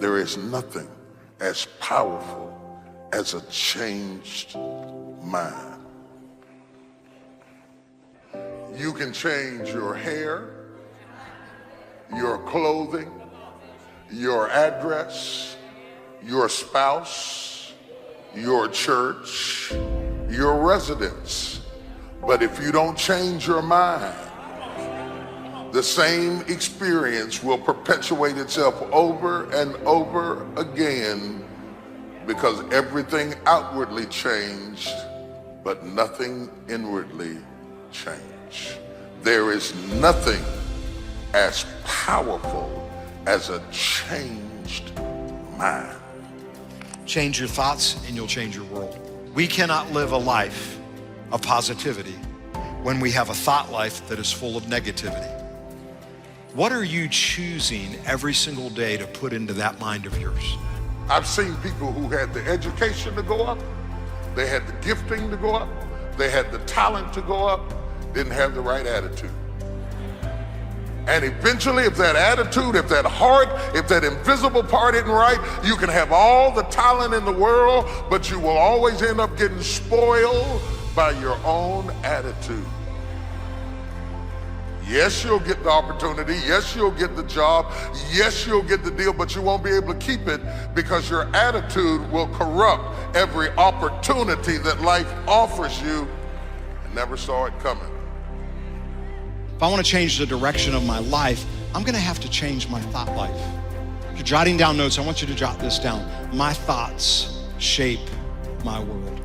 There is nothing as powerful as a changed mind. You can change your hair, your clothing, your address, your spouse, your church, your residence. But if you don't change your mind, the same experience will perpetuate itself over and over again, because everything outwardly changed, but nothing inwardly changed. There is nothing as powerful as a changed mind. Change your thoughts and you'll change your world. We cannot live a life of positivity when we have a thought life that is full of negativity. What are you choosing every single day to put into that mind of yours? I've seen people who had the education to go up, they had the gifting to go up, they had the talent to go up, didn't have the right attitude. And eventually, if that attitude, if that heart, if that invisible part isn't right, you can have all the talent in the world, but you will always end up getting spoiled by your own attitude. Yes, you'll get the opportunity. Yes, you'll get the job. Yes, you'll get the deal, but you won't be able to keep it because your attitude will corrupt every opportunity that life offers you and never saw it coming. If I want to change the direction of my life, I'm going to have to change my thought life. If you're jotting down notes, I want you to jot this down. My thoughts shape my world.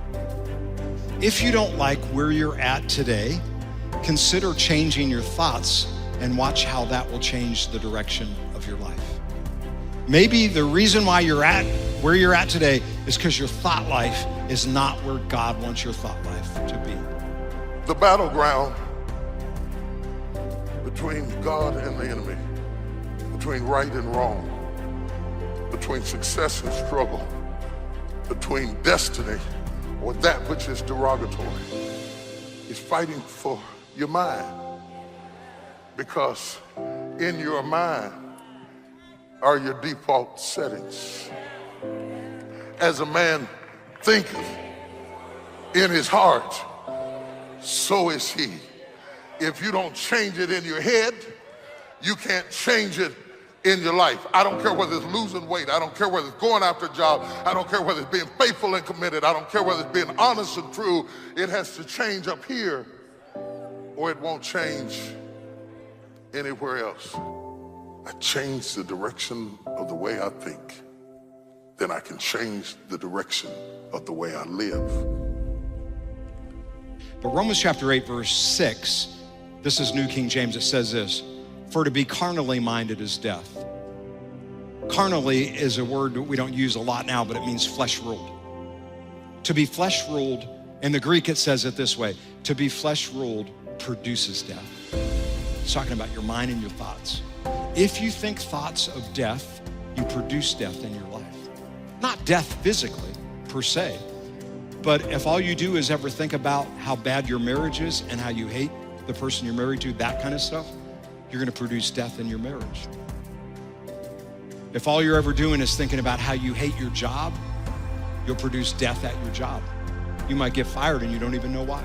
If you don't like where you're at today, consider changing your thoughts and watch how that will change the direction of your life. Maybe the reason why you're at where you're at today is because your thought life is not where God wants your thought life to be. The battleground between God and the enemy, between right and wrong, between success and struggle, between destiny or that which is derogatory, is fighting for your mind. Because in your mind are your default settings. As a man thinketh in his heart, so is he. If you don't change it in your head, you can't change it in your life. I don't care whether it's losing weight. I don't care whether it's going after a job. I don't care whether it's being faithful and committed. I don't care whether it's being honest and true. It has to change up here or it won't change anywhere else. I change the direction of the way I think, then I can change the direction of the way I live. But Romans chapter 8, verse 6, this is New King James, it says this: for to be carnally minded is death. Carnally is a word that we don't use a lot now, but it means flesh ruled. To be flesh ruled, in the Greek it says it this way: to be flesh ruled produces death. It's talking about your mind and your thoughts. If you think thoughts of death, you produce death in your life. Not death physically, per se, but if all you do is ever think about how bad your marriage is and how you hate the person you're married to, that kind of stuff, you're gonna produce death in your marriage. If all you're ever doing is thinking about how you hate your job, you'll produce death at your job. You might get fired and you don't even know why.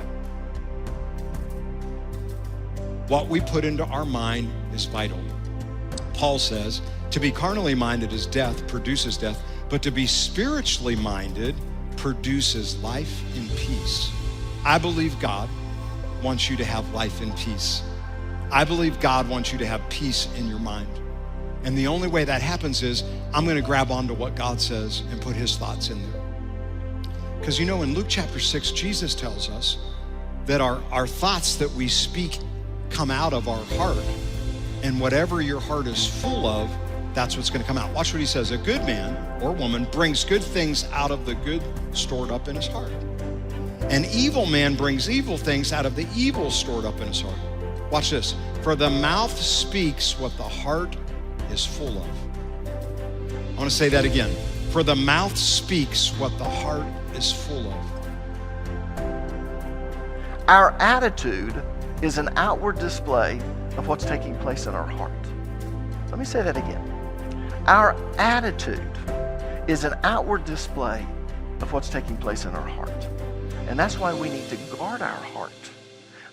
What we put into our mind is vital. Paul says, to be carnally minded is death, produces death, but to be spiritually minded produces life and peace. I believe God wants you to have life and peace. I believe God wants you to have peace in your mind. And the only way that happens is I'm gonna grab onto what God says and put his thoughts in there. Because you know, in Luke chapter 6, Jesus tells us that our thoughts that we speak come out of our heart, and whatever your heart is full of, that's what's gonna come out. Watch what he says: a good man or woman brings good things out of the good stored up in his heart. An evil man brings evil things out of the evil stored up in his heart. Watch this: for the mouth speaks what the heart is full of. I wanna say that again. For the mouth speaks what the heart is full of. Our attitude is an outward display of what's taking place in our heart. Let me say that again. Our attitude is an outward display of what's taking place in our heart. And that's why we need to guard our heart.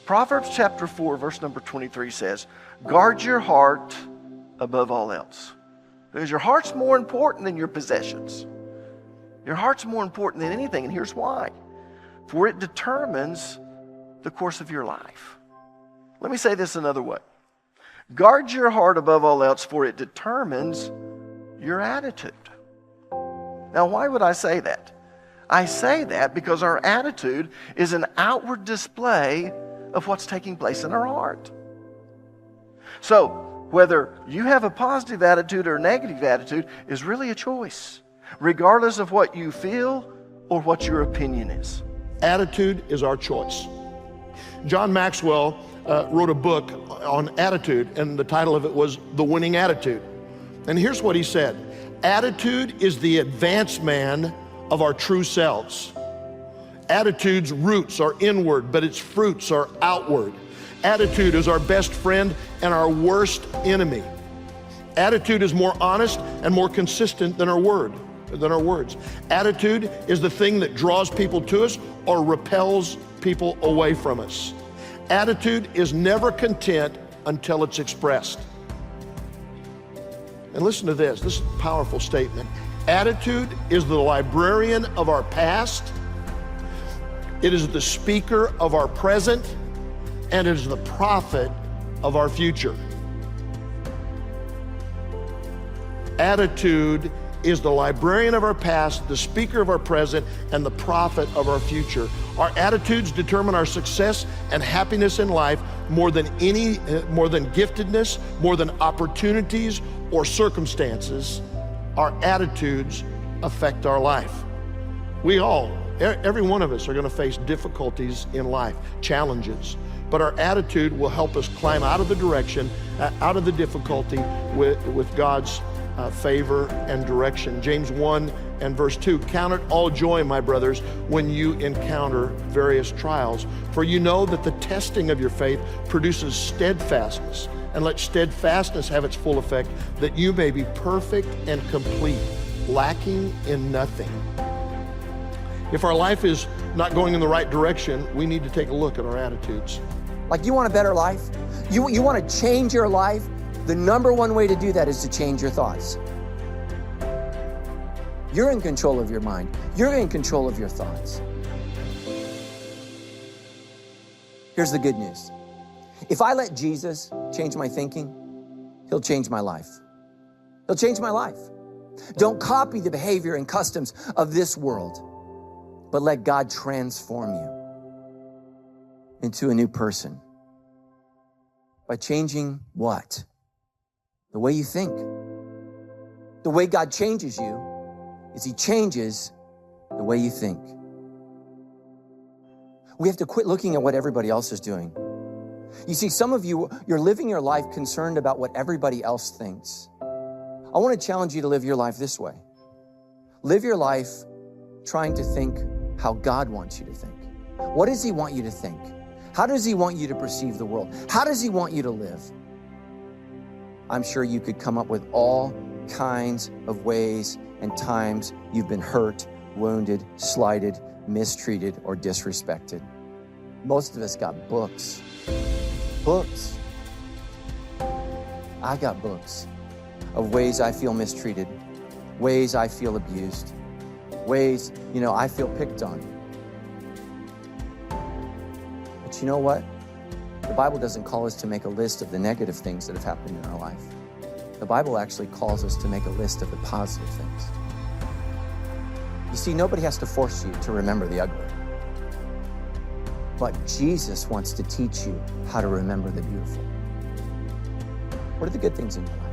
Proverbs chapter 4, verse number 23 says, guard your heart above all else. Because your heart's more important than your possessions. Your heart's more important than anything, and here's why. For it determines the course of your life. Let me say this another way. Guard your heart above all else, for it determines your attitude. Now, why would I say that? I say that because our attitude is an outward display of what's taking place in our heart. So, whether you have a positive attitude or a negative attitude is really a choice, regardless of what you feel or what your opinion is. Attitude is our choice. John Maxwell wrote a book on attitude, and the title of it was The Winning Attitude. And here's what he said. Attitude is the advance man of our true selves. Attitude's roots are inward, but its fruits are outward. Attitude is our best friend and our worst enemy. Attitude is more honest and more consistent than our words. Attitude is the thing that draws people to us or repels people away from us. Attitude is never content until it's expressed. And listen to this. This is a powerful statement. Attitude is the librarian of our past. It is the speaker of our present, and it is the prophet of our future. Attitude is the librarian of our past, the speaker of our present, and the prophet of our future. Our attitudes determine our success and happiness in life more than giftedness, more than opportunities or circumstances. Our attitudes affect our life. Every one of us are going to face difficulties in life, challenges, but our attitude will help us climb out of the direction, out of the difficulty with God's favor and direction. James 1 and verse 2, count it all joy, my brothers, when you encounter various trials, for you know that the testing of your faith produces steadfastness, and let steadfastness have its full effect, that you may be perfect and complete, lacking in nothing. If our life is not going in the right direction, we need to take a look at our attitudes. Like, you want a better life? You want to change your life? The number one way to do that is to change your thoughts. You're in control of your mind. You're in control of your thoughts. Here's the good news. If I let Jesus change my thinking, He'll change my life. He'll change my life. Don't copy the behavior and customs of this world, but let God transform you into a new person. By changing what? The way you think. The way God changes you is He changes the way you think. We have to quit looking at what everybody else is doing. You see, some of you, you're living your life concerned about what everybody else thinks. I want to challenge you to live your life this way. Live your life trying to think how God wants you to think. What does He want you to think? How does He want you to perceive the world? How does He want you to live? I'm sure you could come up with all kinds of ways and times you've been hurt, wounded, slighted, mistreated, or disrespected. Most of us got books. Books. I got books of ways I feel mistreated, ways I feel abused, ways, I feel picked on. But you know what? The Bible doesn't call us to make a list of the negative things that have happened in our life. The Bible actually calls us to make a list of the positive things. You see, nobody has to force you to remember the ugly. But Jesus wants to teach you how to remember the beautiful. What are the good things in your life?